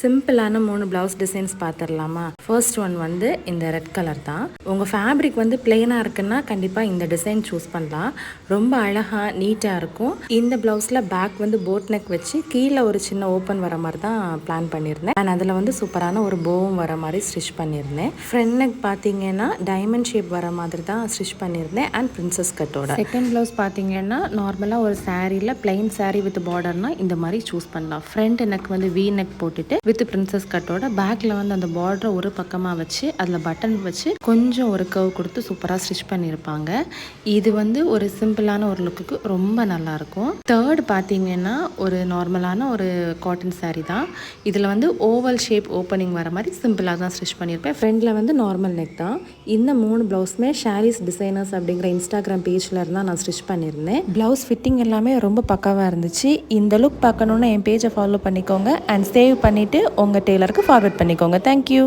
சிம்பிளான 3 blouse designs பார்த்துடலாமா? First one வந்து இந்த ரெட் கலர் தான். உங்கள் ஃபேப்ரிக் வந்து பிளெயினாக இருக்குன்னா கண்டிப்பாக இந்த டிசைன் சூஸ் பண்ணலாம். ரொம்ப அழகாக நீட்டாக இருக்கும். இந்த ப்ளவுஸில் பேக் வந்து போட் நெக் வச்சு கீழே ஒரு சின்ன ஓப்பன் வர மாதிரி தான் பிளான் பண்ணியிருந்தேன். அண்ட் அதில் வந்து சூப்பரான ஒரு போவும் வர மாதிரி ஸ்டிச் பண்ணியிருந்தேன். ஃப்ரண்ட் நெக் பார்த்தீங்கன்னா டைமண்ட் ஷேப் வர மாதிரி தான் ஸ்டிச் பண்ணியிருந்தேன். அண்ட் பிரின்சஸ் கட்டோட. செகண்ட் ப்ளவுஸ் பார்த்தீங்கன்னா நார்மலாக ஒரு சாரியில் பிளெயின் சாரீ வித் பார்டர்னா இந்த மாதிரி சூஸ் பண்ணலாம். ஃப்ரண்ட் நெக் வந்து வி நெக் போட்டுட்டு வித் பிரின்சஸ் கட்டோட பேக்கில் வந்து அந்த பார்டரை ஒரு பக்கமாக வச்சு அதில் பட்டன் வச்சு கொஞ்சம் ஒரு கர்வ் கொடுத்து சூப்பராக ஸ்டிச் பண்ணியிருப்பாங்க. இது வந்து ஒரு சிம்பிளான ஒரு லுக்குக்கு ரொம்ப நல்லாயிருக்கும். தேர்ட் பார்த்தீங்கன்னா ஒரு நார்மலான ஒரு காட்டன் சாரீ தான். இதில் வந்து ஓவல் ஷேப் ஓப்பனிங் வர மாதிரி சிம்பிளாக தான் ஸ்டிச் பண்ணியிருப்பேன். ஃப்ரண்டில் வந்து நார்மல் நெக் தான். இந்த 3 ப்ளவுஸுமே ஷாரிஸ் டிசைனர்ஸ் அப்படிங்கிற இன்ஸ்டாகிராம் பேஜில் இருந்தால் நான் ஸ்டிச் பண்ணியிருந்தேன். ப்ளவுஸ் ஃபிட்டிங் எல்லாமே ரொம்ப பக்காவாக இருந்துச்சு. இந்த லுக் பார்க்கணுன்னு என் பேஜை ஃபாலோ பண்ணிக்கோங்க அண்ட் சேவ் பண்ணிவிட்டு உங்கள் டெய்லருக்கு ஃபார்வர்ட் பண்ணிக்கோங்க. தேங்க்யூ.